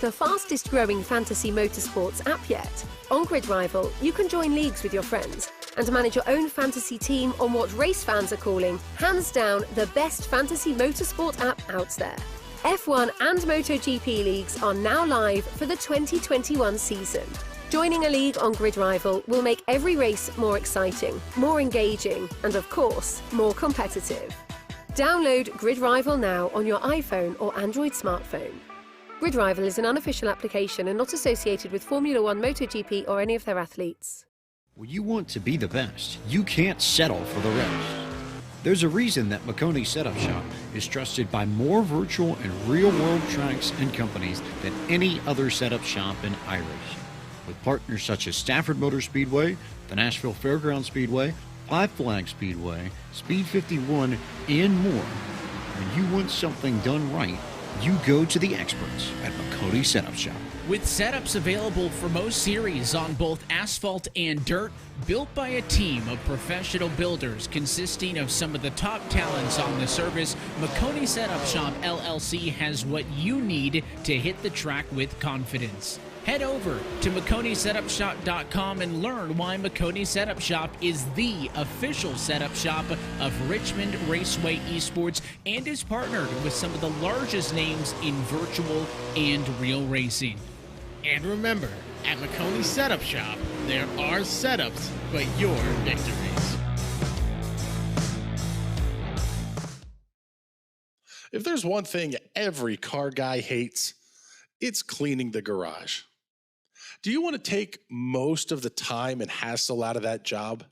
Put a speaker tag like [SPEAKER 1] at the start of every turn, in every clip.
[SPEAKER 1] the fastest growing fantasy motorsports app yet? On Grid Rival, you can join leagues with your friends and manage your own fantasy team on what race fans are calling, hands down, the best fantasy motorsport app out there. F1 and MotoGP leagues are now live for the 2021 season. Joining a league on Grid Rival will make every race more exciting, more engaging, and of course, more competitive. Download Grid Rival now on your iPhone or Android smartphone. Grid Rival is an unofficial application and not associated with Formula One, MotoGP, or any of their athletes.
[SPEAKER 2] When you want to be the best, you can't settle for the rest. There's a reason that Motegi Setup Shop is trusted by more virtual and real-world tracks and companies than any other setup shop in iRacing. With partners such as Stafford Motor Speedway, the Nashville Fairgrounds Speedway, Five Flag Speedway, Speed 51, and more. When you want something done right, you go to the experts at Motegi Setup Shop.
[SPEAKER 3] With setups available for most series on both asphalt and dirt, built by a team of professional builders consisting of some of the top talents on the service, Motegi Setup Shop LLC has what you need to hit the track with confidence. Head over to MotegiSetupShop.com and learn why Motegi Setup Shop is the official setup shop of Richmond Raceway Esports and is partnered with some of the largest names in virtual and real racing.
[SPEAKER 4] And remember, at Motegi Setup Shop, there are setups, but your victories.
[SPEAKER 5] If there's one thing every car guy hates, it's cleaning the garage. Do you want to take most of the time and hassle out of that job?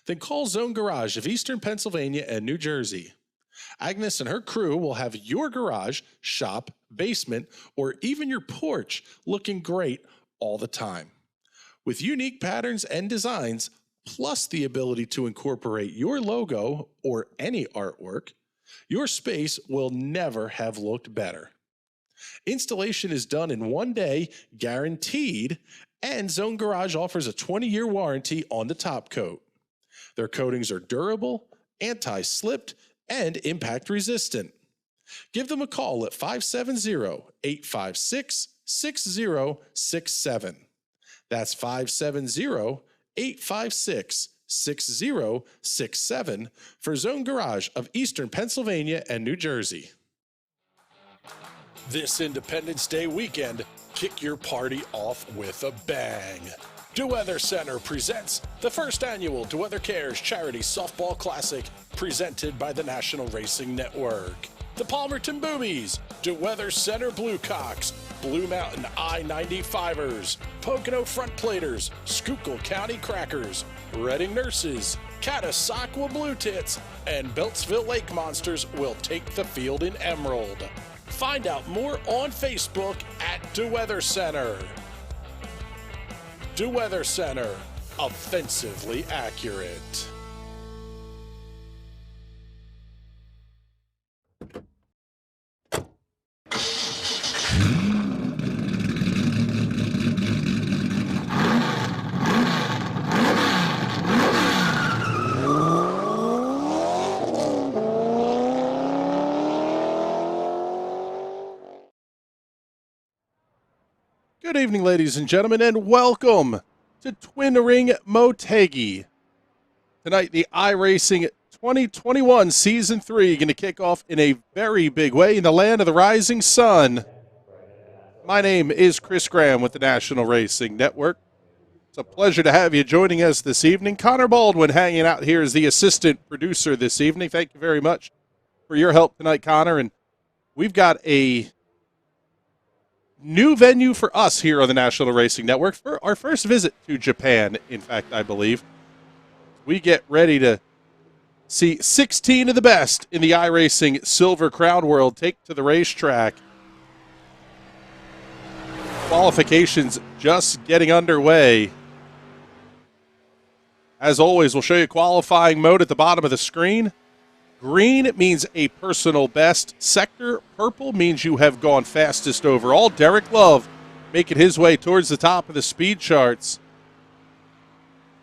[SPEAKER 5] Then call Zone Garage of Eastern Pennsylvania and New Jersey. Agnes and her crew will have your garage, shop, basement, or even your porch looking great all the time. With unique patterns and designs, plus the ability to incorporate your logo or any artwork, your space will never have looked better. Installation is done in 1 day, guaranteed, and Zone Garage offers a 20-year warranty on the top coat. Their coatings are durable, anti-slipped, and impact resistant. Give them a call at 570-856-6067. That's 570-856-6067 for Zone Garage of Eastern Pennsylvania and New Jersey. This Independence Day weekend, kick your party off with a bang. DeWeather Center presents the first annual DeWeather Cares Charity Softball Classic presented by the National Racing Network. The Palmerton Boobies, DeWeather Center Bluecocks, Blue Mountain I-95ers, Pocono Front Platers, Schuylkill County Crackers, Reading Nurses, Catasauqua Blue Tits, and Beltsville Lake Monsters will take the field in Emerald. Find out more on Facebook at DeWeather Center. DeWeather Center, offensively accurate. Good evening, ladies and gentlemen, and welcome to Twin Ring Motegi. Tonight, the iRacing 2021 Season 3 going to kick off in a very big way in the land of the rising sun. My name is Chris Graham with the National Racing Network. It's a pleasure to have you joining us this evening. Connor Baldwin hanging out here as the assistant producer this evening. Thank you very much for your help tonight, Connor. And we've got a new venue for us here on the National Racing Network for our first visit to Japan, in fact, I believe. We get ready to see 16 of the best in the iRacing Silver Crown world take to the racetrack. Qualifications just getting underway. As always, we'll show you qualifying mode at the bottom of the screen. Green means a personal best sector. Purple means you have gone fastest overall. Derek Love making his way towards the top of the speed charts.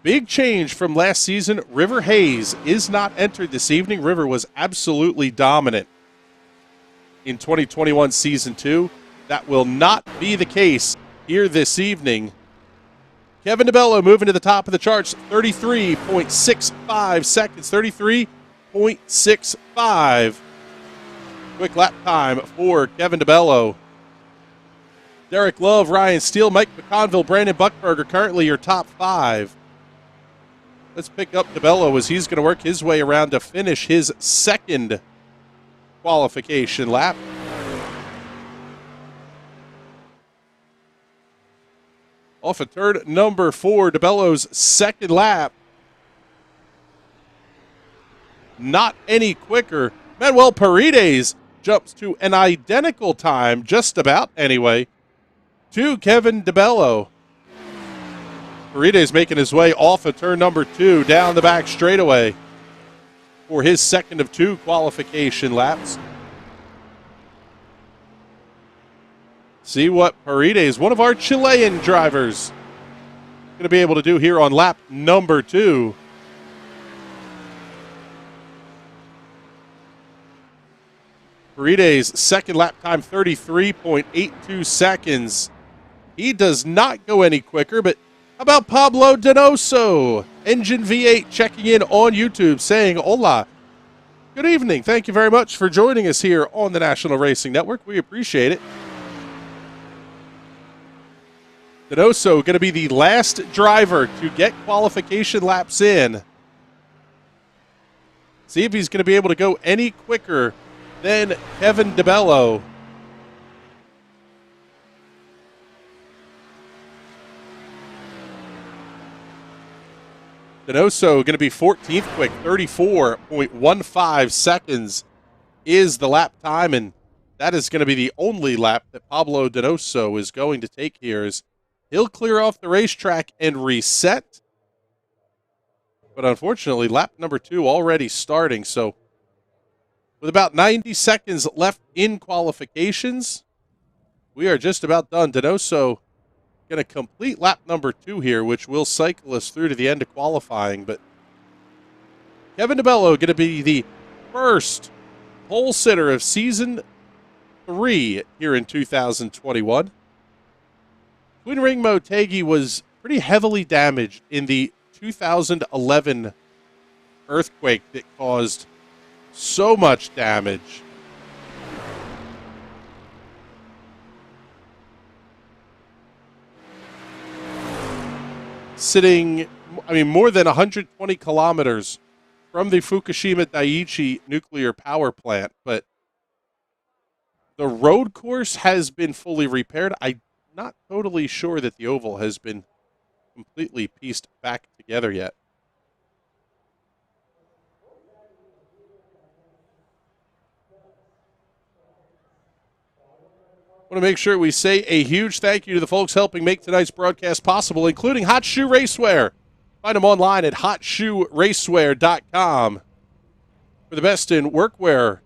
[SPEAKER 5] Big change from last season. River Hayes is not entered this evening. River was absolutely dominant in 2021 Season 2.
[SPEAKER 6] that will not be the case here this evening. Kevin DeBello moving to the top of the charts, 33.65 seconds, 33.65. Quick lap time for Kevin DeBello. Derek Love, Ryan Steele, Mike McConville, Brandon Buckberger, currently your top 5. Let's pick up DeBello as he's going to work his way around to finish his second qualification lap. Off of turn number 4, DeBello's second lap. Not any quicker. Manuel Paredes jumps to an identical time, just about anyway, to Kevin DeBello. Paredes making his way off of turn number 2 down the back straightaway for his second of 2 qualification laps. See what Paredes, one of our Chilean drivers, going to be able to do here on lap number 2. Paredes' second lap time, 33.82 seconds. He does not go any quicker, but how about Pablo Donoso? Engine V8 checking in on YouTube saying, hola. Good evening. Thank you very much for joining us here on the National Racing Network. We appreciate it. Donoso going to be the last driver to get qualification laps in. See if he's going to be able to go any quicker than Kevin DeBello. Donoso going to be 14th quick, 34.15 seconds is the lap time, and that is going to be the only lap that Pablo Donoso is going to take here, as he'll clear off the racetrack and reset. But unfortunately, lap number 2 already starting, so with about 90 seconds left in qualifications, we are just about done. Donoso going to complete lap number 2 here, which will cycle us through to the end of qualifying. But Kevin DeBello going to be the first pole sitter of season 3 here in 2021. Twin Ring Motegi was pretty heavily damaged in the 2011 earthquake that caused so much damage. Sitting, more than 120 kilometers from the Fukushima Daiichi nuclear power plant, but the road course has been fully repaired. I'm not totally sure that the oval has been completely pieced back together yet. I want to make sure we say a huge thank you to the folks helping make tonight's broadcast possible, including Hot Shoe Racewear. Find them online at hotshoeracewear.com for the best in workwear,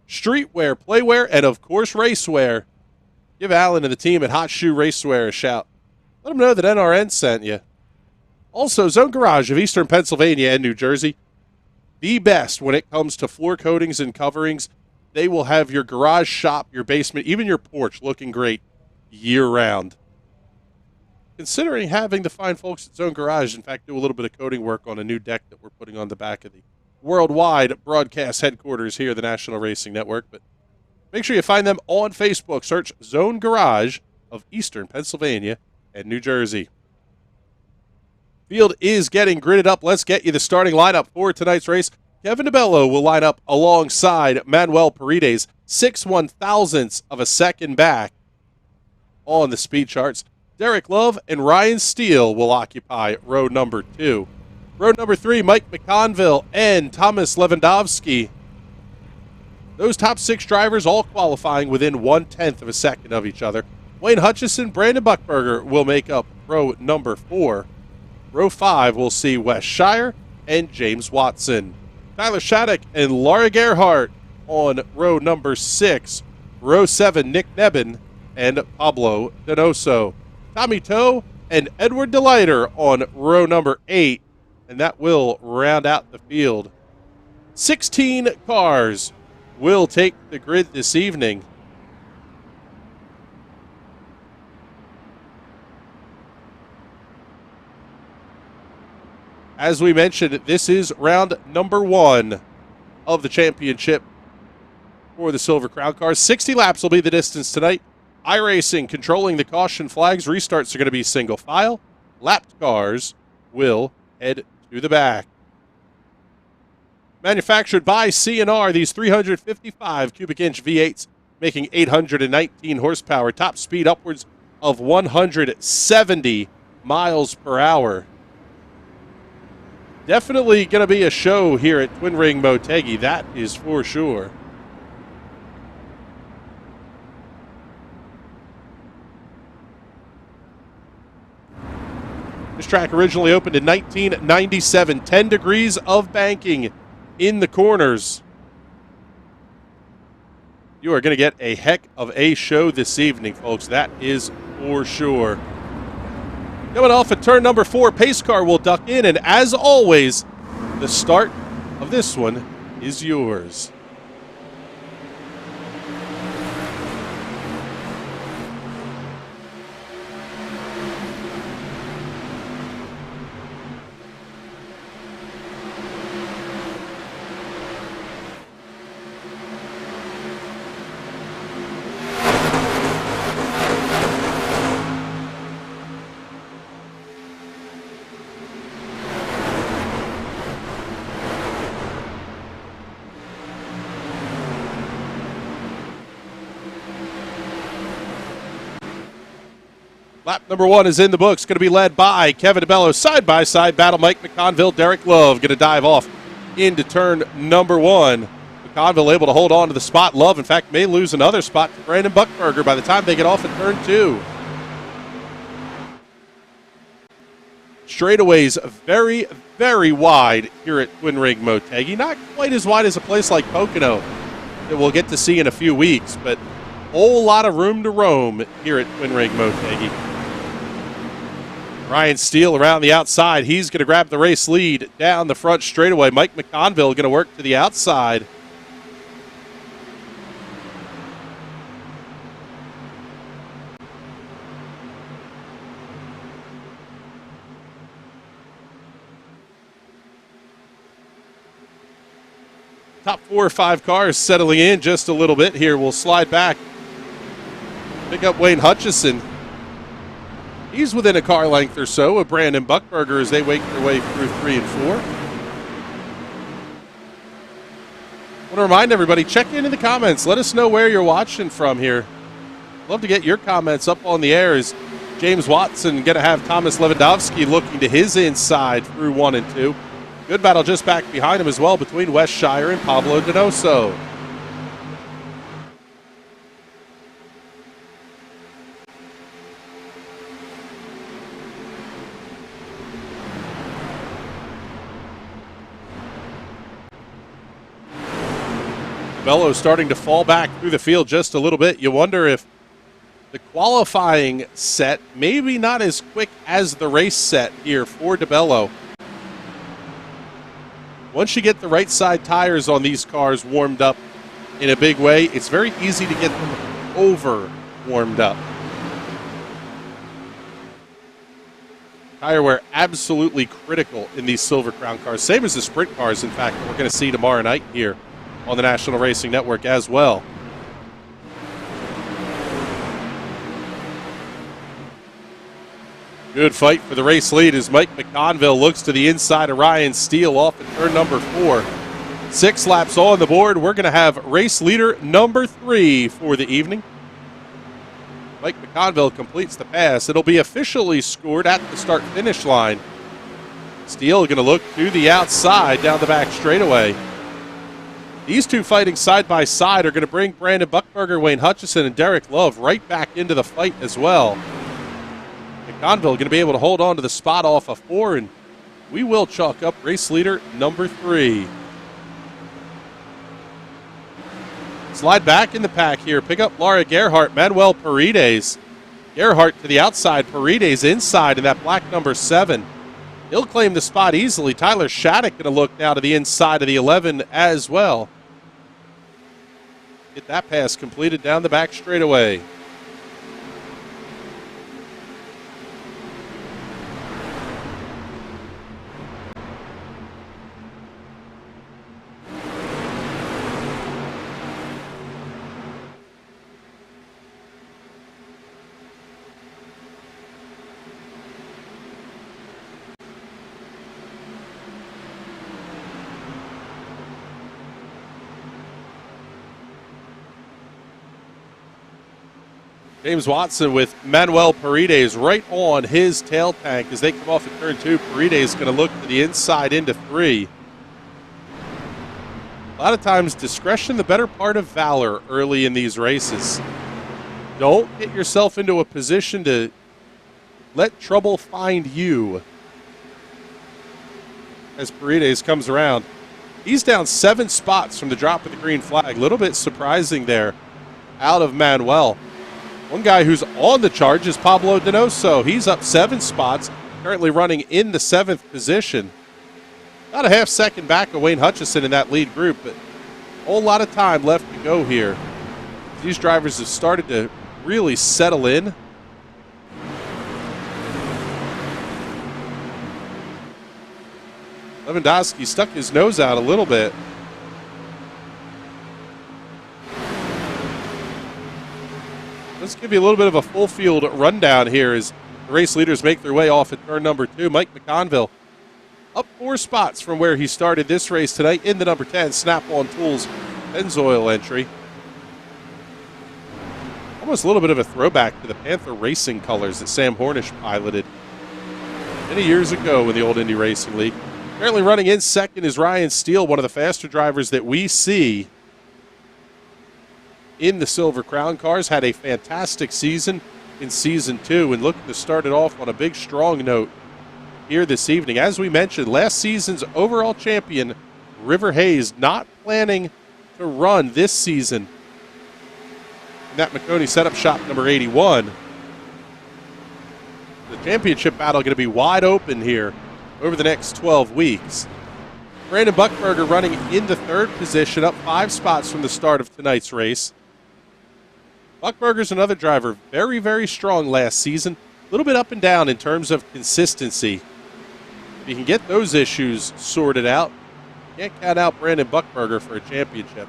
[SPEAKER 6] streetwear, playwear, and, of course, racewear. Give Alan and the team at Hot Shoe Racewear a shout. Let them know that NRN sent you. Also, Zone Garage of Eastern Pennsylvania and New Jersey, the best when it comes to floor coatings and coverings. They will have your garage, shop, your basement, even your porch looking great year-round. Considering having the fine folks at Zone Garage, in fact, do a little bit of coating work on a new deck that we're putting on the back of the worldwide broadcast headquarters here at the National Racing Network. But make sure you find them on Facebook. Search Zone Garage of Eastern Pennsylvania and New Jersey. Field is getting gridded up. Let's get you the starting lineup for tonight's race. Kevin DeBello will line up alongside Manuel Paredes, 6/1000ths of a second back on the speed charts. Derek Love and Ryan Steele will occupy row number 2. Row number 3, Mike McConville and Thomas Lewandowski. Those top 6 drivers all qualifying within 1/10 of a second of each other. Wayne Hutchison, Brandon Buckberger will make up row number 4. Row 5 will see Wes Shire and James Watson. Tyler Shattuck and Laura Gerhardt on row number 6. Row 7, Nick Nebben and Pablo Donoso. Tommy Toe and Edward DeLeiter on row number 8. And that will round out the field. 16 cars will take the grid this evening. As we mentioned, this is round number 1 of the championship for the Silver Crown cars. 60 laps will be the distance tonight. iRacing controlling the caution flags. Restarts are going to be single file. Lapped cars will head to the back. Manufactured by C&R, these 355 cubic inch V8s making 819 horsepower. Top speed upwards of 170 miles per hour. Definitely going to be a show here at Twin Ring Motegi, that is for sure. This track originally opened in 1997. 10 degrees of banking in the corners. You are going to get a heck of a show this evening, folks. That is for sure. Coming off at turn number 4, pace car will duck in, and as always, the start of this one is yours. Lap number 1 is in the books. Going to be led by Kevin DeBello. Side-by-side battle. Mike McConville, Derek Love going to dive off into turn number 1. McConville able to hold on to the spot. Love, in fact, may lose another spot to Brandon Buckberger by the time they get off at turn 2. Straightaways very, very wide here at Twin Ring Motegi. Not quite as wide as a place like Pocono that we'll get to see in a few weeks, but a whole lot of room to roam here at Twin Ring Motegi. Ryan Steele around the outside. He's going to grab the race lead down the front straightaway. Mike McConville going to work to the outside. Top 4 or 5 cars settling in just a little bit here. We'll slide back. Pick up Wayne Hutchison. He's within a car length or so of Brandon Buckberger as they make their way through 3 and 4. I want to remind everybody, check in the comments. Let us know where you're watching from here. Love to get your comments up on the air. Is James Watson going to have Thomas Lewandowski looking to his inside through 1 and 2? Good battle just back behind him as well between Wes Shire and Pablo Donoso. Bello starting to fall back through the field just a little bit. You wonder if the qualifying set maybe not as quick as the race set here for DeBello. Once you get the right side tires on these cars warmed up in a big way, it's very easy to get them over warmed up. Tire wear absolutely critical in these Silver Crown cars, same as the sprint cars, in fact, that we're going to see tomorrow night here on the National Racing Network as well. Good fight for the race lead as Mike McConville looks to the inside of Ryan Steele off at turn number 4. 6 laps on the board. We're going to have race leader number 3 for the evening. Mike McConville completes the pass. It'll be officially scored at the start-finish line. Steele going to look to the outside down the back straightaway. These two fighting side by side are going to bring Brandon Buckberger, Wayne Hutchison, and Derek Love right back into the fight as well. McConville going to be able to hold on to the spot off of 4, and we will chalk up race leader number 3. Slide back in the pack here. Pick up Laura Gerhardt, Manuel Paredes. Gerhardt to the outside, Paredes inside in that black number 7. He'll claim the spot easily. Tyler Shattuck going to look now to the inside of the 11 as well. Get that pass completed down the back straightaway. James Watson with Manuel Paredes right on his tail tank as they come off at turn 2. Paredes going to look to the inside into 3. A lot of times, discretion the better part of valor early in these races. Don't get yourself into a position to let trouble find you. As Paredes comes around, he's down 7 spots from the drop of the green flag. A little bit surprising there out of Manuel. One guy who's on the charge is Pablo Donoso. He's up 7 spots, currently running in the 7th position. About a half second back of Wayne Hutchison in that lead group, but a whole lot of time left to go here. These drivers have started to really settle in. Lewandowski stuck his nose out a little bit. Let's give you a little bit of a full field rundown here as the race leaders make their way off at turn number 2. Mike McConville up 4 spots from where he started this race tonight in the number 10 Snap-on Tools Pennzoil entry. Almost a little bit of a throwback to the Panther Racing colors that Sam Hornish piloted many years ago in the old Indy Racing League. Currently running in second is Ryan Steele, one of the faster drivers that we see in the Silver Crown cars. Had a fantastic season in Season 2 and looking to start it off on a big, strong note here this evening. As we mentioned, last season's overall champion, River Hayes, not planning to run this season in that Mecone setup shop number 81. The championship battle going to be wide open here over the next 12 weeks. Brandon Buckberger running in the 3rd position, up 5 spots from the start of tonight's race. Buckberger's another driver, very, very strong last season. A little bit up and down in terms of consistency. If you can get those issues sorted out, can't count out Brandon Buckberger for a championship.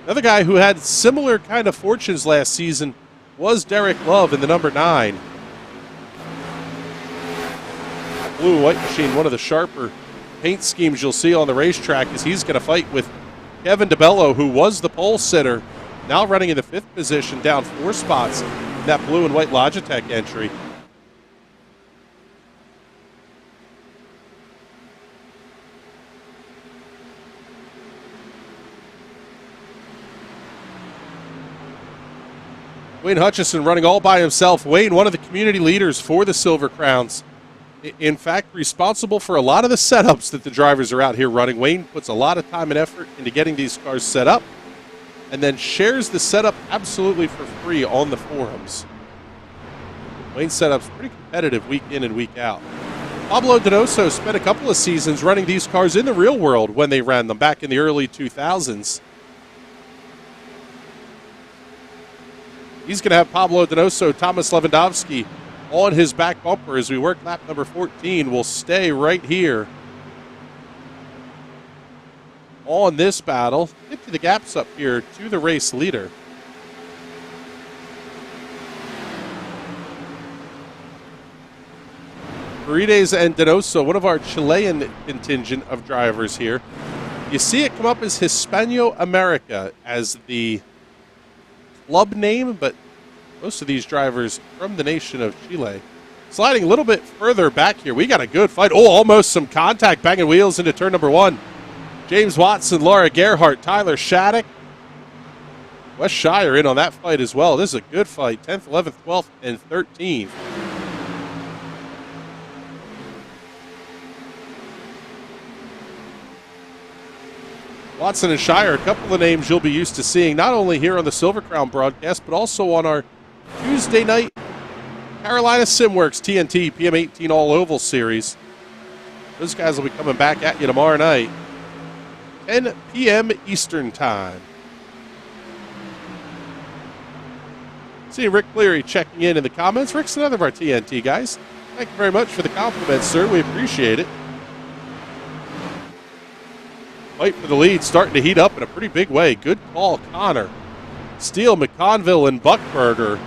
[SPEAKER 6] Another guy who had similar kind of fortunes last season was Derek Love in the number 9. Blue and white machine, one of the sharper paint schemes you'll see on the racetrack, as he's going to fight with Kevin DeBello, who was the pole sitter, now running in the 5th position, down 4 spots in that blue and white Logitech entry. Wayne Hutchison running all by himself. Wayne, one of the community leaders for the Silver Crowns. In fact, responsible for a lot of the setups that the drivers are out here running. Wayne puts a lot of time and effort into getting these cars set up and then shares the setup absolutely for free on the forums. Wayne's setup's pretty competitive week in and week out. Pablo Donoso spent a couple of seasons running these cars in the real world when they ran them back in the early 2000s. He's going to have Pablo Donoso, Thomas Lewandowski on his back bumper as we work lap number 14. We'll stay right here on this battle. Get to the gaps up here to the race leader. Paredes and Donoso, one of our Chilean contingent of drivers here. You see it come up as Hispano America as the club name, but most of these drivers from the nation of Chile. Sliding a little bit further back here, we got a good fight. Oh, almost some contact, banging wheels into turn number 1. James Watson, Laura Gerhardt, Tyler Shattuck, Wes Shire in on that fight as well. This is a good fight, 10th, 11th, 12th, and 13th. Watson and Shire, a couple of names you'll be used to seeing, not only here on the Silver Crown broadcast, but also on our Tuesday night Carolina Simworks TNT PM18 All Oval Series. Those guys will be coming back at you tomorrow night, 10 p.m. Eastern Time. See Rick Cleary checking in the comments. Rick's another of our TNT guys. Thank you very much for the compliments, sir. We appreciate it. Fight for the lead, starting to heat up in a pretty big way. Good call, Connor. Steele, McConville, and Buckberger.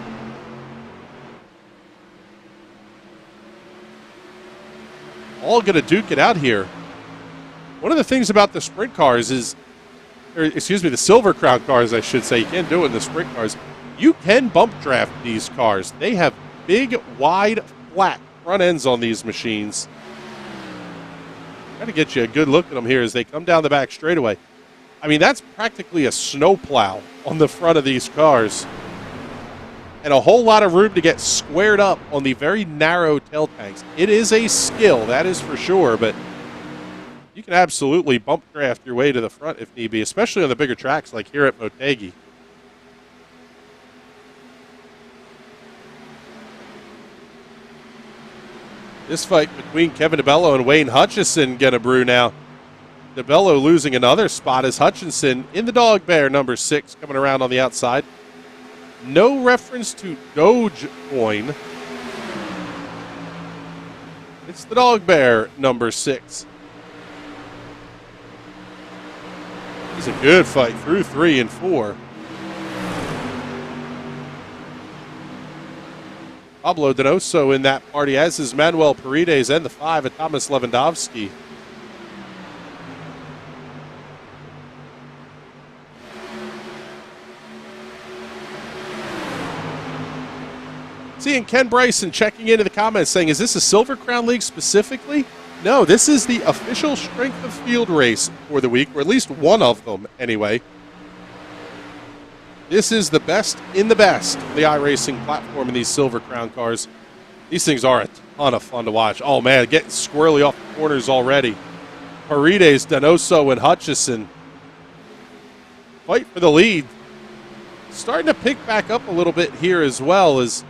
[SPEAKER 6] All going to duke it out here. One of the things about the sprint cars is, or excuse me, the Silver Crown cars, I should say, you can't do it in the sprint cars. you can bump draft these cars. They have big, wide, flat front ends on these machines. Got to get you a good look at them here as they come down the back straightaway. I mean, that's practically a snowplow on the front of these cars. And a whole lot of room to get squared up on the very narrow tail tanks. It is a skill, that is for sure, but you can absolutely bump draft your way to the front if need be, especially on the bigger tracks like here at Motegi. This fight between Kevin DeBello and Wayne Hutchison gonna brew now. DeBello losing another spot as Hutchinson in the dog bear number 6 coming around on the outside. No reference to Dogecoin. It's the dog bear number 6. It's a good fight through 3 and 4. Pablo Donoso in that party, as is Manuel Paredes and the 5 at Thomas Lewandowski. Seeing Ken Bryson checking into the comments saying, is this a Silver Crown League specifically? No, this is the official strength of field race for the week, or at least one of them anyway. This is the best in the best, the iRacing platform in these Silver Crown cars. These things are a ton of fun to watch. Oh man, getting squirrely off the corners already. Paredes, Donoso, and Hutchison fight for the lead. Starting to pick back up a little bit here as well as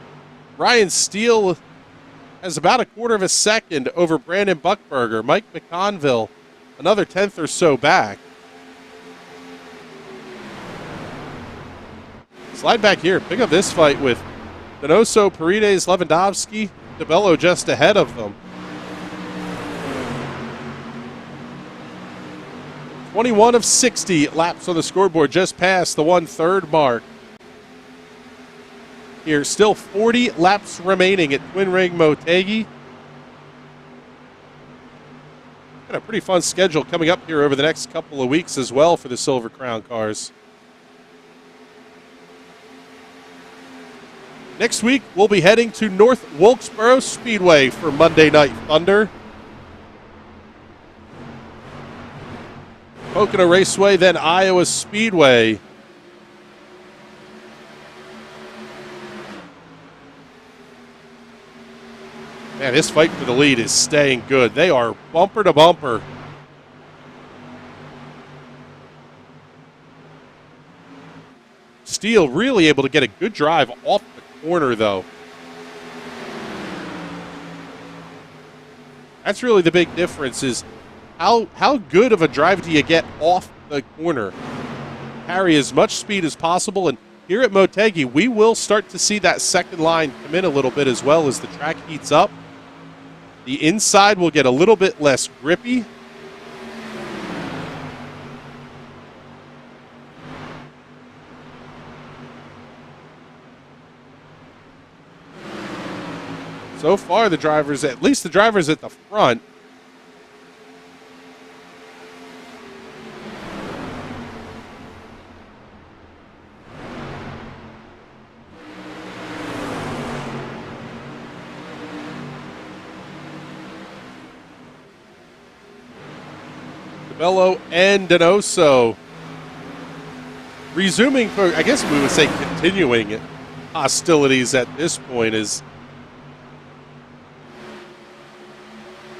[SPEAKER 6] Ryan Steele has about a quarter of a second over Brandon Buckberger. Mike McConville, another 10th or so back. Slide back here. Pick up this fight with Donoso, Paredes, Lewandowski, DeBello just ahead of them. 21 of 60 laps on the scoreboard, just past the 1/3 mark. Here, still 40 laps remaining at Twin Ring Motegi. Got a pretty fun schedule coming up here over the next couple of weeks as well for the Silver Crown cars. Next week, we'll be heading to North Wilkesboro Speedway for Monday Night Thunder. Pocono Raceway, then Iowa Speedway. Man, this fight for the lead is staying good. They are bumper to bumper. Steele really able to get a good drive off the corner, though. That's really the big difference is how good of a drive do you get off the corner? Carry as much speed as possible, and here at Motegi, we will start to see that second line come in a little bit as well as the track heats up. The inside will get a little bit less grippy. So far, the drivers, at least the drivers at the front, DeBello and Donoso resuming, for, I guess we would say continuing hostilities at this point. Is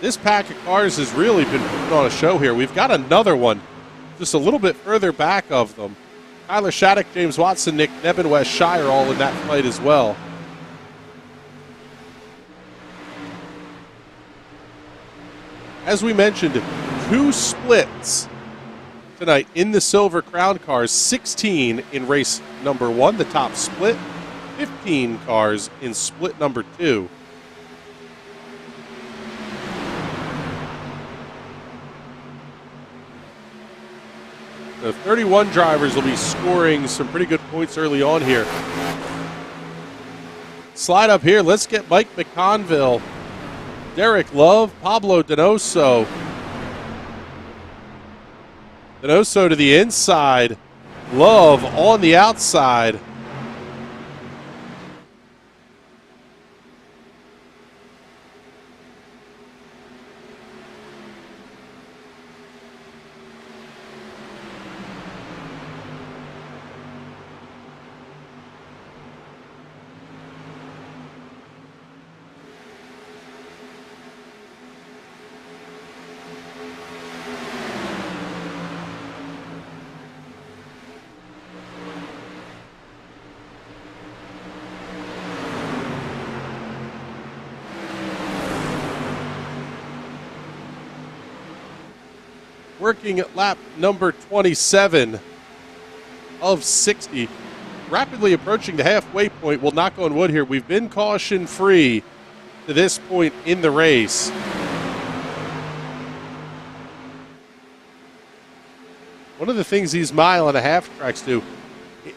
[SPEAKER 6] this pack of cars has really been putting on a show here. We've got another one just a little bit further back of them. Tyler Shattuck, James Watson, Nick Nevin, Wes Shire all in that fight as well. As we mentioned, 2 splits tonight in the Silver Crown cars, 16 in race number 1, the top split, 15 cars in split number 2. The 31 drivers will be scoring some pretty good points early on here. Slide up here. Let's get Mike McConville, Derek Love, Pablo Donoso. Donoso to the inside. Love on the outside. working at lap number 27 of 60. Rapidly approaching the halfway point. We'll knock on wood here. We've been caution-free to this point in the race. One of the things these mile-and-a-half tracks do,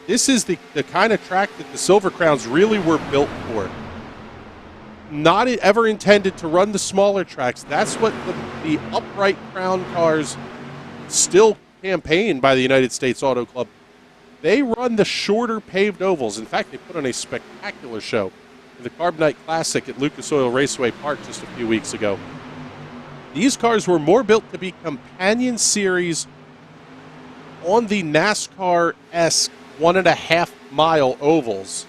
[SPEAKER 6] this is the kind of track that the Silver Crowns really were built for. Not ever intended to run the smaller tracks. That's what the upright crown cars still campaign by the United States Auto Club. They run the shorter paved ovals. In fact, they put on a spectacular show in the Carbonite Classic at Lucas Oil Raceway Park just a few weeks ago. These cars were more built to be companion series on the NASCAR-esque 1.5 mile ovals.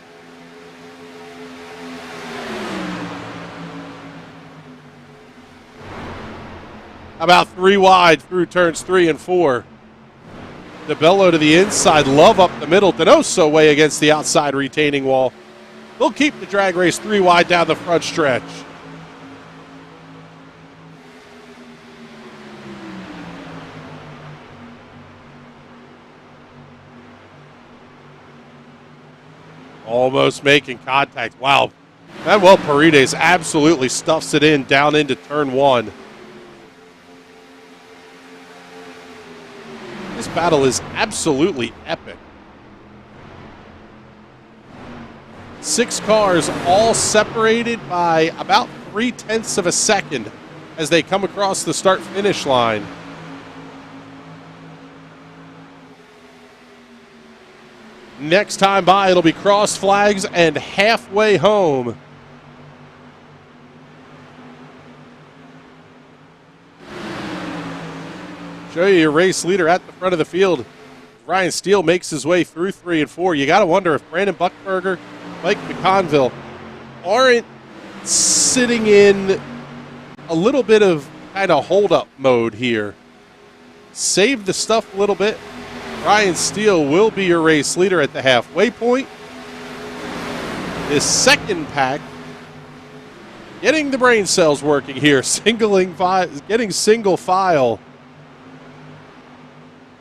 [SPEAKER 6] About 3 wide through turns 3 and 4. DeBello to the inside, Love up the middle. Donoso way against the outside retaining wall. They'll keep the drag race 3 wide down the front stretch. Almost making contact. Wow. Manuel Paredes absolutely stuffs it in down into turn 1. This battle is absolutely epic. 6 cars all separated by about 0.3 of a second as they come across the start-finish line. Next time by, it'll be cross flags and halfway home. Show you your race leader at the front of the field. Ryan Steele makes his way through 3 and 4. You got to wonder if Brandon Buckberger, Mike McConville aren't sitting in a little bit of kind of hold-up mode here. Save the stuff a little bit. Ryan Steele will be your race leader at the halfway point. This second pack getting the brain cells working here, getting single file.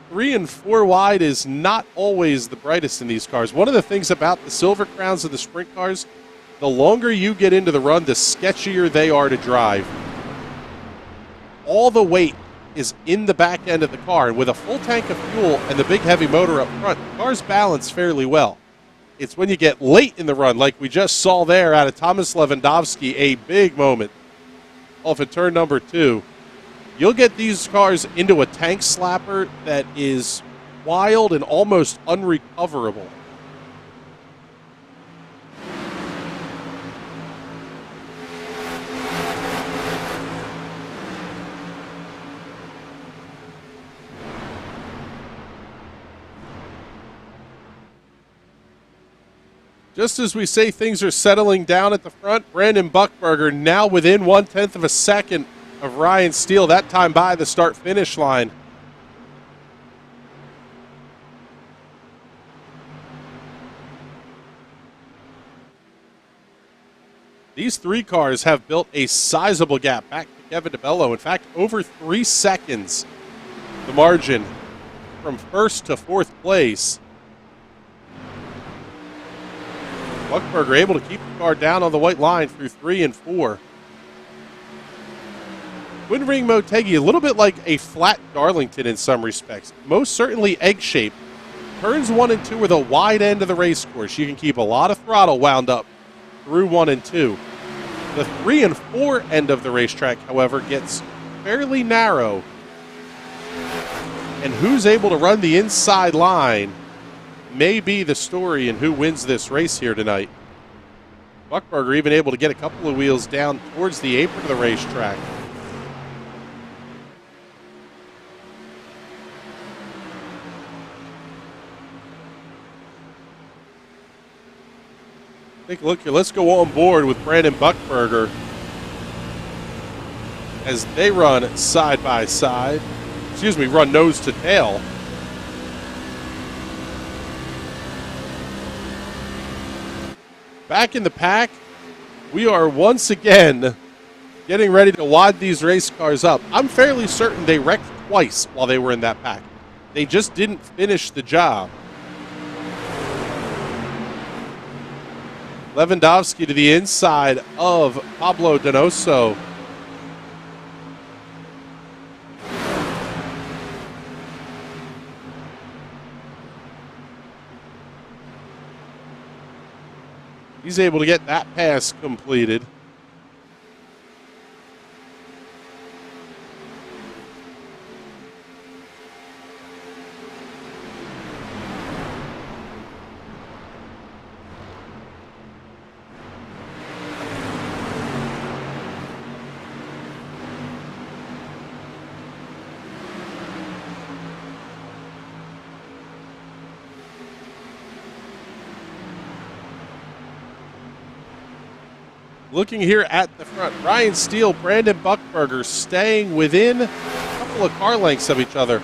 [SPEAKER 6] 3 and 4 wide is not always the brightest in these cars. One of the things about the Silver Crowns of the sprint cars, the longer you get into the run, the sketchier they are to drive. All the weight is in the back end of the car, and with a full tank of fuel and the big heavy motor up front, the cars balance fairly well. It's when you get late in the run, like we just saw there out of Thomas Lewandowski, a big moment off of turn number 2. You'll get these cars into a tank slapper that is wild and almost unrecoverable. Just as we say things are settling down at the front, Brandon Buckberger now within 0.1 of a second of Ryan Steele, that time by the start-finish line. These 3 cars have built a sizable gap back to Kevin DeBello. In fact, over 3 seconds, the margin from 1st to 4th place. Buckberger able to keep the car down on the white line through 3 and 4. Twin Ring Motegi, a little bit like a flat Darlington in some respects. Most certainly egg-shaped. Turns 1 and 2 are the wide end of the race course. You can keep a lot of throttle wound up through 1 and 2. The 3 and 4 end of the racetrack, however, gets fairly narrow. And who's able to run the inside line may be the story in who wins this race here tonight. Buckberger even able to get a couple of wheels down towards the apron of the racetrack. Take a look here. Let's go on board with Brandon Buckberger as they run side by side. Excuse me, run nose to tail. Back in the pack, we are once again getting ready to wad these race cars up. I'm fairly certain they wrecked twice while they were in that pack. They just didn't finish the job. Lewandowski to the inside of Pablo Donoso. He's able to get that pass completed. Looking here at the front, Ryan Steele, Brandon Buckberger staying within a couple of car lengths of each other.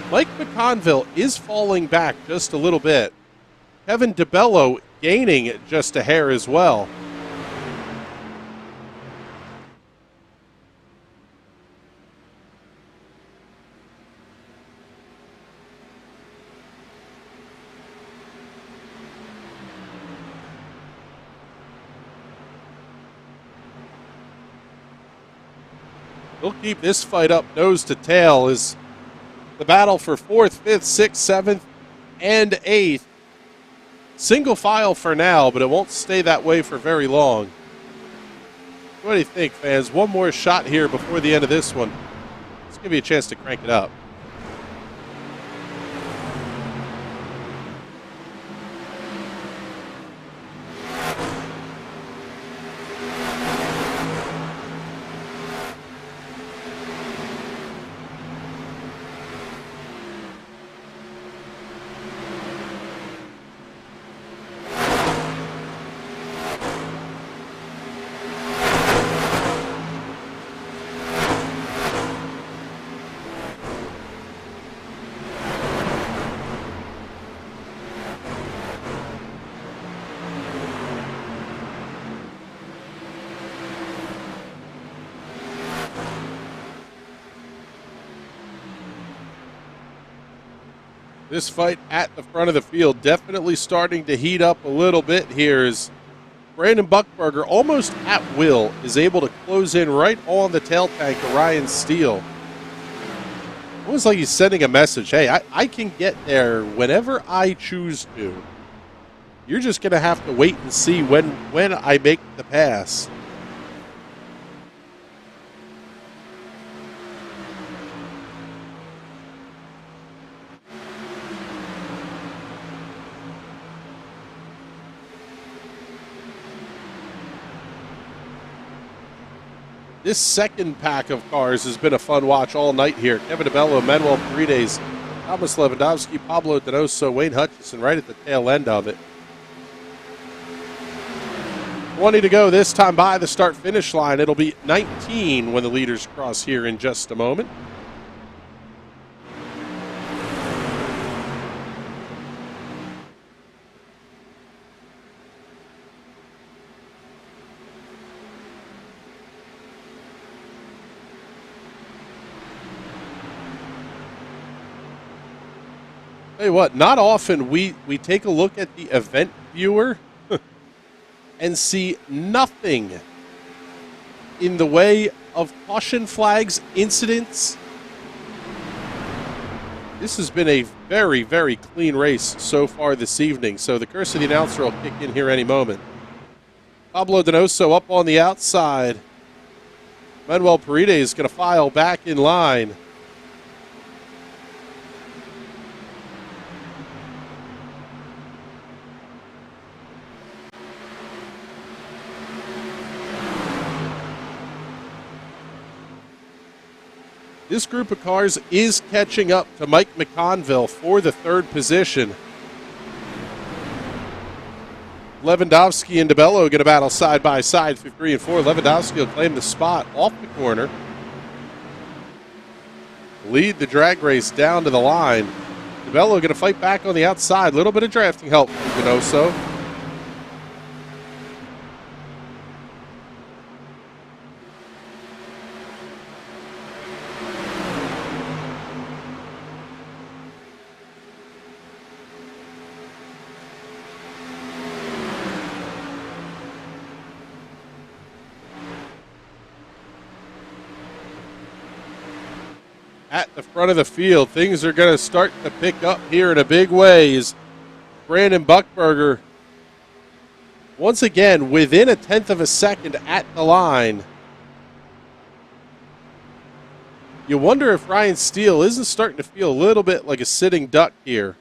[SPEAKER 6] Mike McConville is falling back just a little bit. Kevin DeBello gaining just a hair as well. We'll keep this fight up nose to tail as the battle for 4th, 5th, 6th, 7th, and 8th. Single file for now, but it won't stay that way for very long. What do you think, fans? One more shot here before the end of this one. Let's give you a chance to crank it up. This fight at the front of the field definitely starting to heat up a little bit here as Brandon Buckberger, almost at will, is able to close in right on the tail tank of Ryan Steele. Almost like he's sending a message, hey, I can get there whenever I choose to. You're just going to have to wait and see when I make the pass. This second pack of cars has been a fun watch all night here. Kevin DeBello, Manuel Paredes, Thomas Lewandowski, Pablo Donoso, Wayne Hutchinson right at the tail end of it. 20 to go this time by the start-finish line. It'll be 19 when the leaders cross here in just a moment. Tell you what, not often we take a look at the event viewer and see nothing in the way of caution flags, incidents. This has been a very, very clean race so far this evening, so the curse of the announcer will kick in here any moment. Pablo Donoso up on the outside. Manuel Paredes is going to file back in line. This group of cars is catching up to Mike McConville for the third position. Lewandowski and DeBello going to battle side by side for 3 and 4. Lewandowski will claim the spot off the corner. Lead the drag race down to the line. DeBello going to fight back on the outside. A little bit of drafting help from Donoso. at the front of the field. Things are going to start to pick up here in a big way as Brandon Buckberger, once again, within a tenth of a second at the line. You wonder if Ryan Steele isn't starting to feel a little bit like a sitting duck here.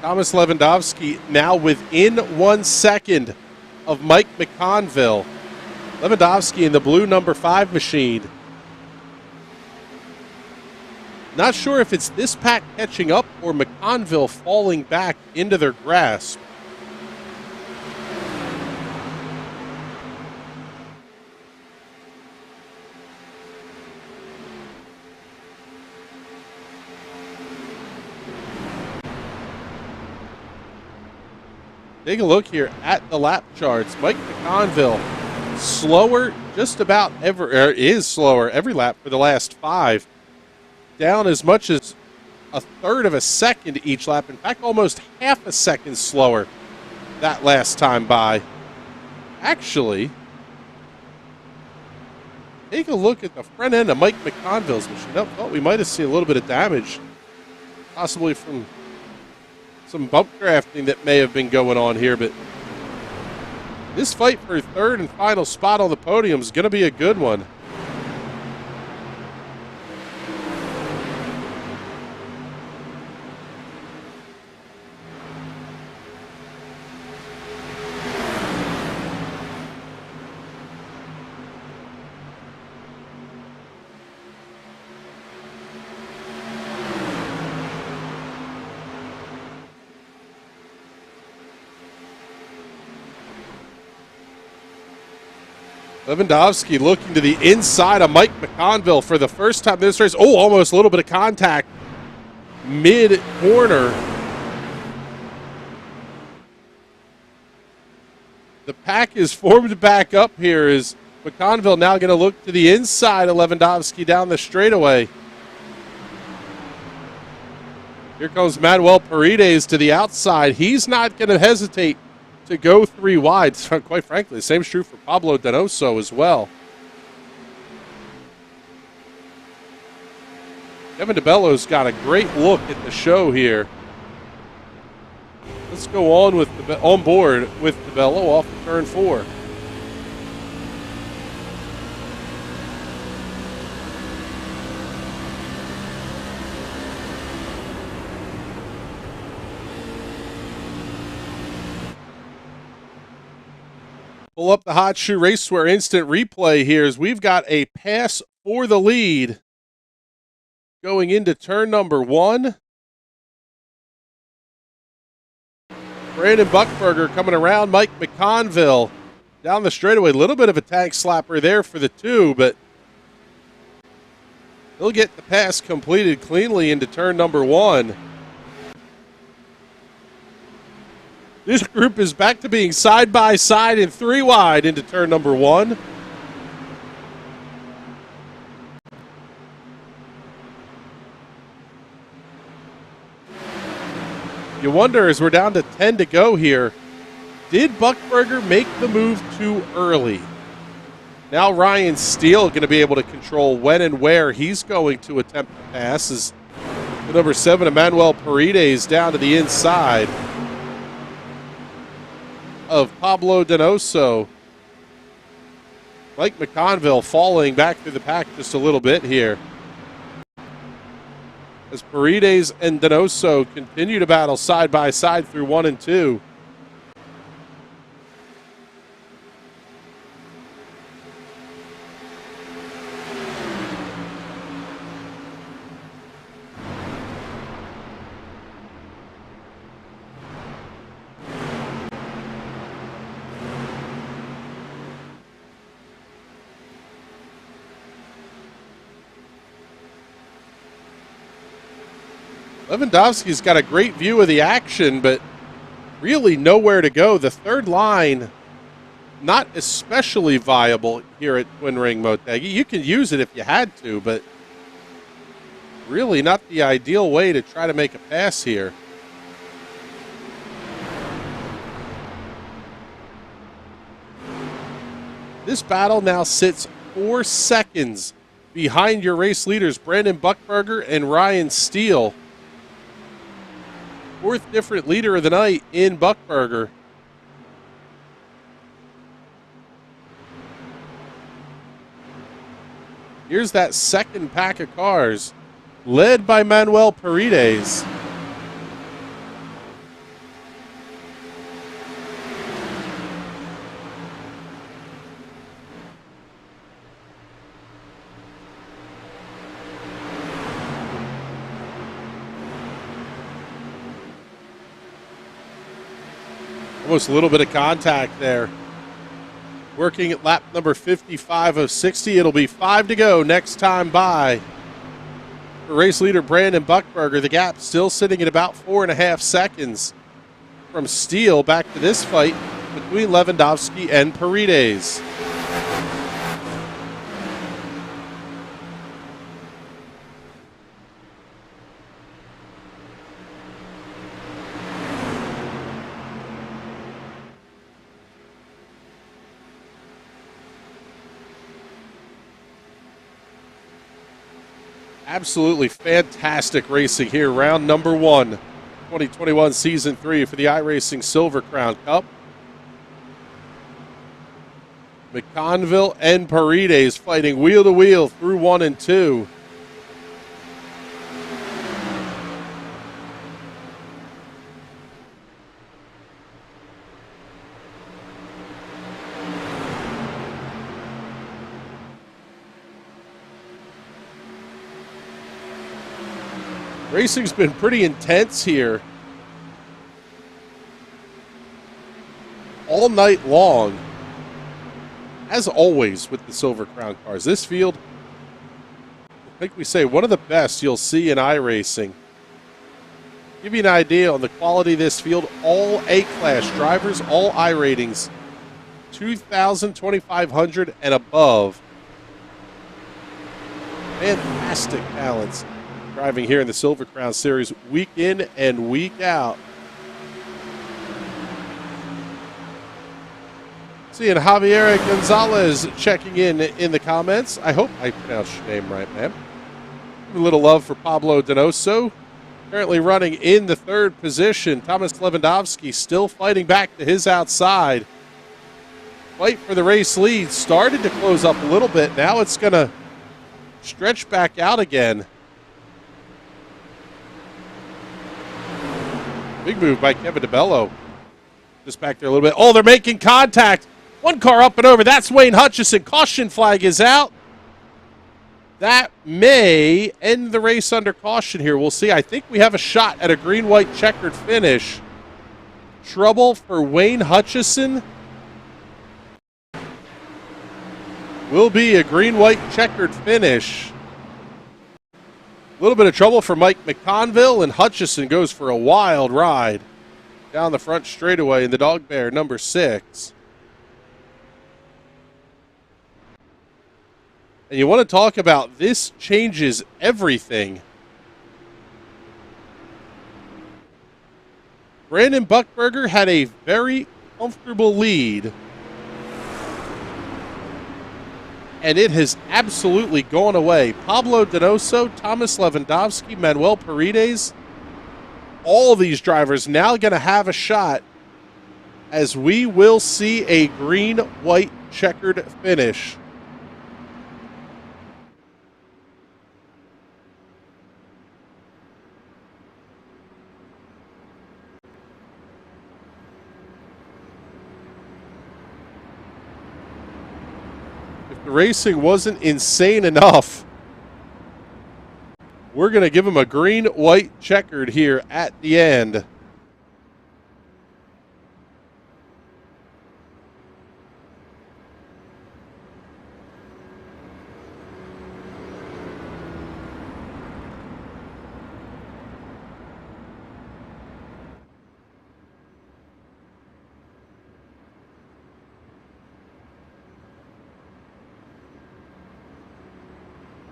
[SPEAKER 6] Thomas Lewandowski now within 1 second of Mike McConville. Lewandowski in the blue number 5 machine. Not sure if it's this pack catching up or McConville falling back into their grasp. Take a look here at the lap charts. Mike McConville slower just about is slower every lap for the last 5. Down as much as a third of a second each lap. In fact, almost half a second slower that last time by. Actually, take a look at the front end of Mike McConville's machine. I thought we might have seen a little bit of damage, possibly from some bump drafting that may have been going on here, but this fight for third and final spot on the podium is going to be a good one. Lewandowski looking to the inside of Mike McConville for the first time this race. Oh, almost a little bit of contact mid-corner. The pack is formed back up here as McConville now going to look to the inside of Lewandowski down the straightaway. Here comes Manuel Paredes to the outside. He's not going to hesitate to go 3 wide. Quite frankly, the same is true for Pablo Donoso as well. Kevin DeBello's got a great look at the show here. Let's go on with on board with DeBello off of turn 4. Pull up the Hot Shoe Racewear instant replay here as we've got a pass for the lead going into turn number 1. Brandon Buckberger coming around Mike McConville down the straightaway. A little bit of a tank slapper there for the 2, but he'll get the pass completed cleanly into turn number 1. This group is back to being side by side and 3 wide into turn number 1. You wonder, as we're down to 10 to go here, did Buckberger make the move too early? Now Ryan Steele going to be able to control when and where he's going to attempt to pass as the number 7, Emmanuel Paredes, down to the inside of Pablo Donoso. Mike McConville falling back through the pack just a little bit here as Paredes and Donoso continue to battle side by side through 1 and 2. Lewandowski's got a great view of the action, but really nowhere to go. The third line, not especially viable here at Twin Ring Motegi. You can use it if you had to, but Really not the ideal way to try to make a pass here. This battle now sits 4 seconds behind your race leaders, Brandon Buckberger and Ryan Steele. 4th different leader of the night in Buckberger. Here's that second pack of cars, led by Manuel Paredes. Almost a little bit of contact there. Working at lap number 55 of 60. It'll be 5 to go next time by. For race leader Brandon Buckberger, the gap still sitting at about 4.5 seconds from Steele back to this fight between Lewandowski and Paredes. Absolutely fantastic racing here. Round number 1, 2021 Season 3 for the iRacing Silver Crown Cup. McConville and Paredes fighting wheel to wheel through 1 and 2. Racing's been pretty intense here all night long, as always with the Silver Crown cars. This field, like we say, one of the best you'll see in iRacing. Give you an idea on the quality of this field, all A-class drivers, all I ratings, 2,000, 2,500 and above. Fantastic talents driving here in the Silver Crown Series week in and week out. Seeing Javier Gonzalez checking in the comments. I hope I pronounced your name right, man. A little love for Pablo Donoso, currently running in the 3rd position. Thomas Lewandowski still fighting back to his outside. Fight for the race lead started to close up a little bit. Now it's going to stretch back out again. Big move by Kevin DeBello. Just back there a little bit. Oh, they're making contact. One car up and over. That's Wayne Hutchison. Caution flag is out. That may end the race under caution here. We'll see. I think we have a shot at a green-white checkered finish. Trouble for Wayne Hutchison. Will be a green-white checkered finish. A little bit of trouble for Mike McConville, and Hutchison goes for a wild ride down the front straightaway in the Dog Bear number 6. And you want to talk about this changes everything. Brandon Buckberger had a very comfortable lead, and it has absolutely gone away. Pablo Donoso, Thomas Lewandowski, Manuel Paredes, all these drivers now going to have a shot, as we will see a green-white checkered finish. The racing wasn't insane enough, we're going to give him a green-white checkered here at the end.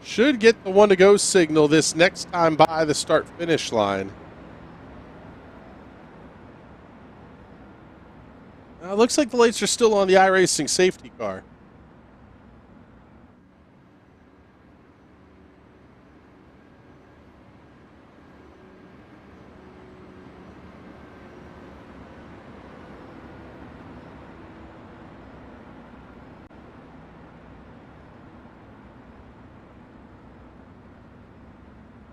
[SPEAKER 6] should get the 1-to-go signal this next time by the start-finish line. Looks like the lights are still on the iRacing safety car.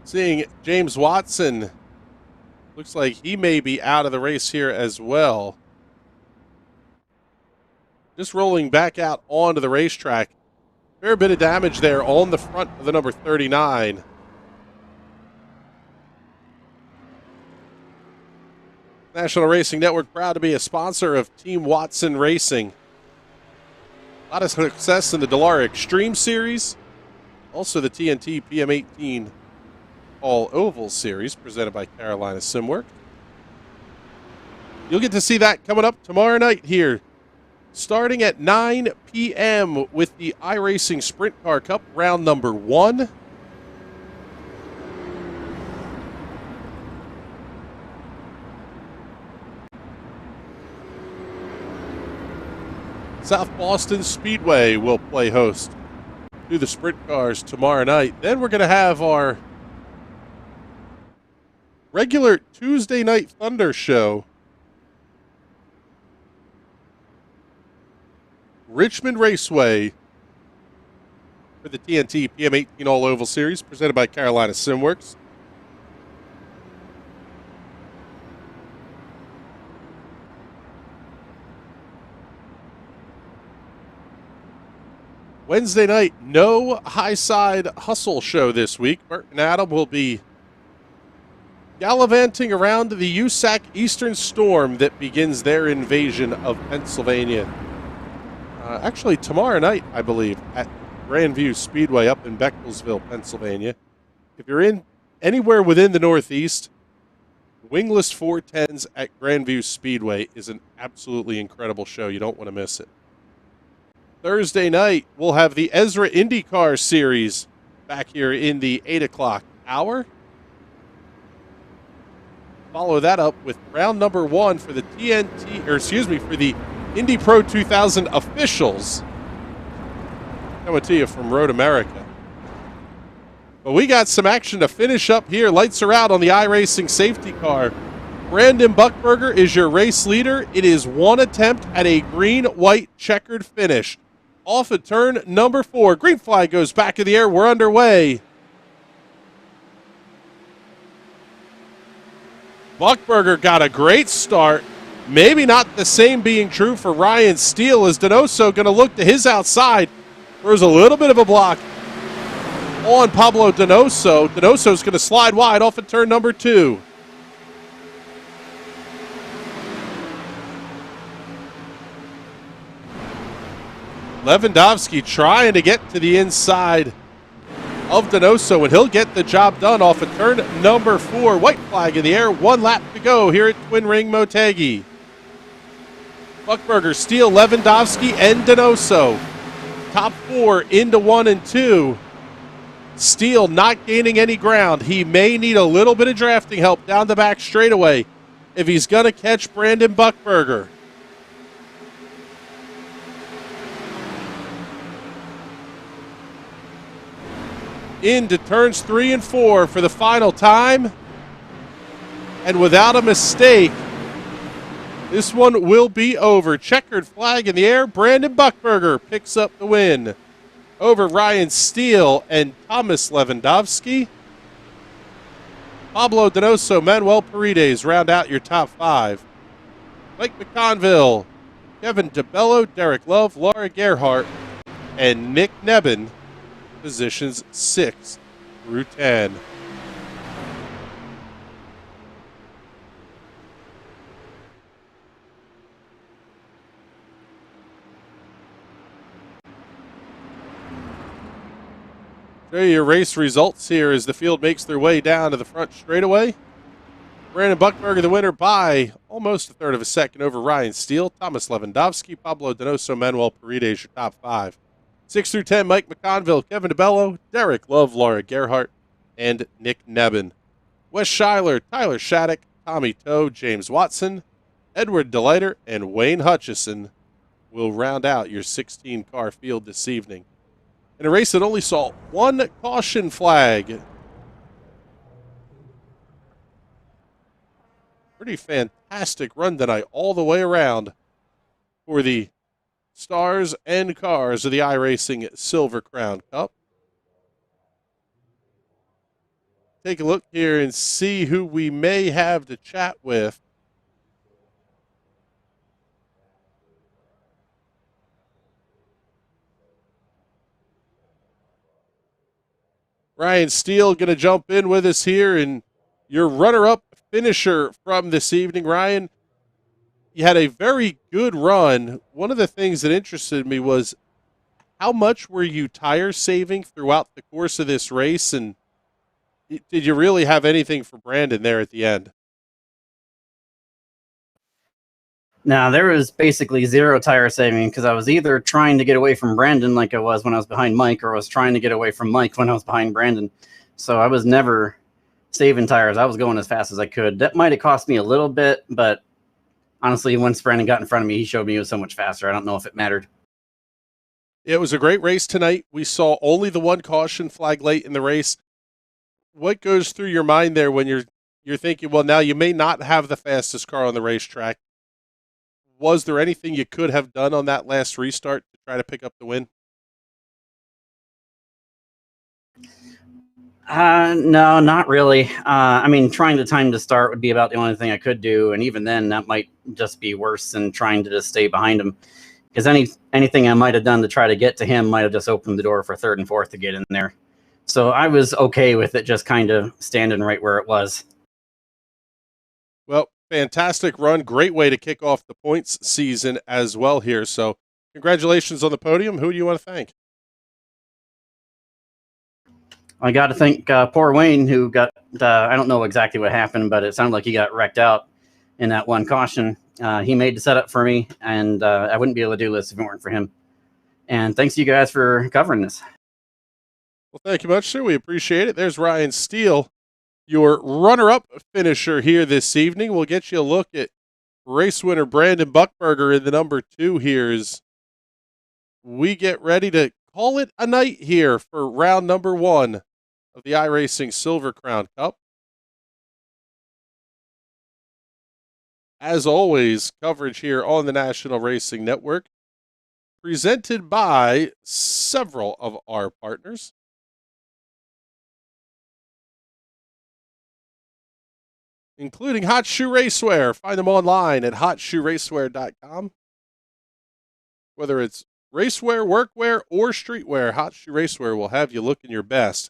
[SPEAKER 6] Seeing James Watson, looks like he may be out of the race here as well. Just rolling back out onto the racetrack. Fair bit of damage there on the front of the number 39. National Racing Network proud to be a sponsor of Team Watson Racing. A lot of success in the Dallara Extreme Series. Also the TNT PM18 All Oval Series presented by Carolina Simwork. You'll get to see that coming up tomorrow night here, starting at 9 p.m. with the iRacing Sprint Car Cup round number 1. South Boston Speedway will play host to the Sprint Cars tomorrow night. Then we're going to have our regular Tuesday Night Thunder show. Richmond Raceway for the TNT PM18 All Oval Series presented by Carolina Simworks. Wednesday night, no high side hustle show this week. Bert and Adam will be gallivanting around the USAC Eastern Storm that begins their invasion of Pennsylvania. Actually, tomorrow night, I believe, at Grandview Speedway up in Bechtelsville, Pennsylvania. If you're in anywhere within the Northeast, Wingless 410s at Grandview Speedway is an absolutely incredible show. You don't want to miss it. Thursday night, we'll have the Ezra IndyCar Series back here in the 8 o'clock hour. Follow that up with round number 1 for the for the Indy Pro 2000 officials. Coming to you from Road America. But we got some action to finish up here. Lights are out on the iRacing safety car. Brandon Buckberger is your race leader. It is one attempt at a green-white checkered finish. Off at turn number 4. Green flag goes back in the air. We're underway. Buckberger got a great start. Maybe not the same being true for Ryan Steele, as Donoso going to look to his outside. There's a little bit of a block on Pablo Donoso. Donoso's going to slide wide off at turn number 2. Lewandowski trying to get to the inside of Donoso, and he'll get the job done off of turn number 4. White flag in the air, 1 lap to go here at Twin Ring Motegi. Buckberger, Steele, Lewandowski, and Donoso. Top 4 into 1 and 2. Steele not gaining any ground. He may need a little bit of drafting help down the back straightaway if he's going to catch Brandon Buckberger. Into turns 3 and 4 for the final time. And without a mistake, this one will be over. Checkered flag in the air. Brandon Buckberger picks up the win over Ryan Steele and Thomas Lewandowski. Pablo Donoso, Manuel Paredes round out your top 5. Mike McConville, Kevin DeBello, Derek Love, Laura Gerhart, and Nick Nebben, positions 6 through 10. Show you your race results here as the field makes their way down to the front straightaway. Brandon Buckberger, the winner by almost a third of a second over Ryan Steele. Thomas Lewandowski, Pablo Donoso, Manuel Paredes, your top 5. 6 through 10, Mike McConville, Kevin DeBello, Derek Love, Laura Gerhart, and Nick Nebben. Wes Schuyler, Tyler Shattuck, Tommy Toe, James Watson, Edward DeLeiter, and Wayne Hutchison will round out your 16-car field this evening. In a race that only saw one caution flag. Pretty fantastic run tonight all the way around for the stars and cars of the iRacing Silver Crown Cup. Take a look here and see who we may have to chat with. Ryan Steele going to jump in with us here, and your runner-up finisher from this evening. Ryan, you had a very good run. One of the things that interested me was how much were you tire saving throughout the course of this race, and did you really have anything for Brandon there at the end?
[SPEAKER 7] No, there was basically zero tire saving because I was either trying to get away from Brandon like I was when I was behind Mike, or I was trying to get away from Mike when I was behind Brandon. So I was never saving tires. I was going as fast as I could. That might have cost me a little bit, but honestly, once Brandon got in front of me, he showed me he was so much faster. I don't know if it mattered.
[SPEAKER 6] It was a great race tonight. We saw only the one caution flag late in the race. What goes through your mind there when you're thinking, well, now you may not have the fastest car on the racetrack? Was there anything you could have done on that last restart to try to pick up the win?
[SPEAKER 7] No, not really. I mean, trying to time to start would be about the only thing I could do, and even then, that might just be worse than trying to just stay behind him. Because anything I might have done to try to get to him might have just opened the door for third and fourth to get in there. So I was okay with it just kind of standing right where it was.
[SPEAKER 6] Well, fantastic run. Great way to kick off the points season as well here. So congratulations on the podium. Who do you want to thank?
[SPEAKER 7] I got to thank poor Wayne, who got, I don't know exactly what happened, but it sounded like he got wrecked out in that one caution. He made the setup for me, and I wouldn't be able to do this if it weren't for him. And thanks to you guys for covering this.
[SPEAKER 6] Well, thank you much, sir. We appreciate it. There's Ryan Steele, your runner-up finisher here this evening. We'll get you a look at race winner Brandon Buckberger in the number 2 here as we get ready to call it a night here for round number 1 of the iRacing Silver Crown Cup. As always, coverage here on the National Racing Network, presented by several of our partners. Including Hot Shoe Racewear. Find them online at hotshoeracewear.com. Whether it's racewear, workwear, or streetwear, Hot Shoe Racewear will have you looking your best.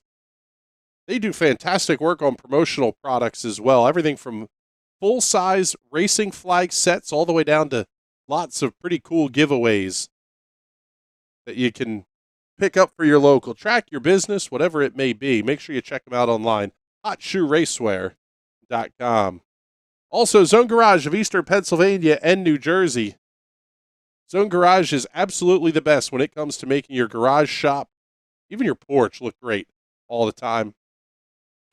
[SPEAKER 6] They do fantastic work on promotional products as well. Everything from full-size racing flag sets all the way down to lots of pretty cool giveaways that you can pick up for your local track, your business, whatever it may be. Make sure you check them out online. hotshoeracewear.com. Also, Zone Garage of Eastern Pennsylvania and New Jersey. Zone Garage is absolutely the best when it comes to making your garage shop, even your porch, look great all the time.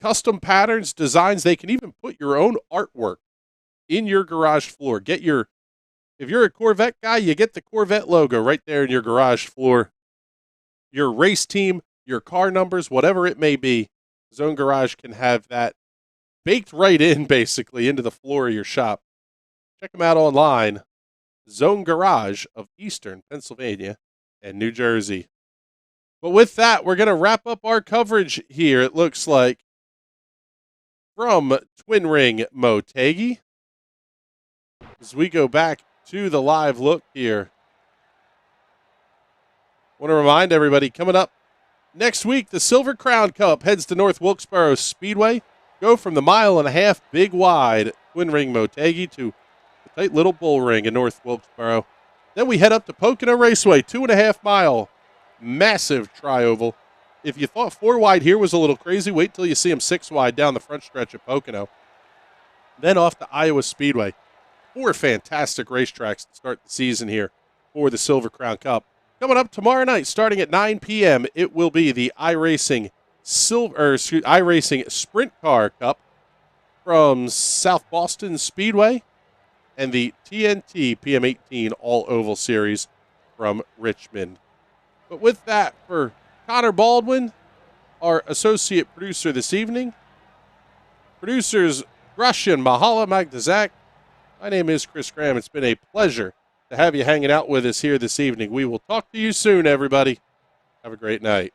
[SPEAKER 6] Custom patterns, designs, they can even put your own artwork in your garage floor. If you're a Corvette guy, you get the Corvette logo right there in your garage floor. Your race team, your car numbers, whatever it may be, Zone Garage can have that baked right in, basically, into the floor of your shop. Check them out online. Zone Garage of Eastern Pennsylvania and New Jersey. But with that, we're going to wrap up our coverage here, it looks like, from Twin Ring Motegi. As we go back to the live look here, I want to remind everybody, coming up next week, the Silver Crown Cup heads to North Wilkesboro Speedway. Go from the 1.5 mile big wide Twin Ring Motegi to the tight little bull ring in North Wilkesboro. Then we head up to Pocono Raceway, 2.5 mile, massive tri-oval. If you thought 4 wide here was a little crazy, wait till you see them 6 wide down the front stretch at Pocono. Then off to Iowa Speedway. 4 fantastic racetracks to start the season here for the Silver Crown Cup. Coming up tomorrow night, starting at 9 p.m., it will be the iRacing iRacing Sprint Car Cup from South Boston Speedway and the TNT PM18 All Oval Series from Richmond. But with that, for Connor Baldwin, our associate producer this evening, producers Grushin, Mahala, Magdazak, my name is Chris Graham. It's been a pleasure to have you hanging out with us here this evening. We will talk to you soon, everybody. Have a great night.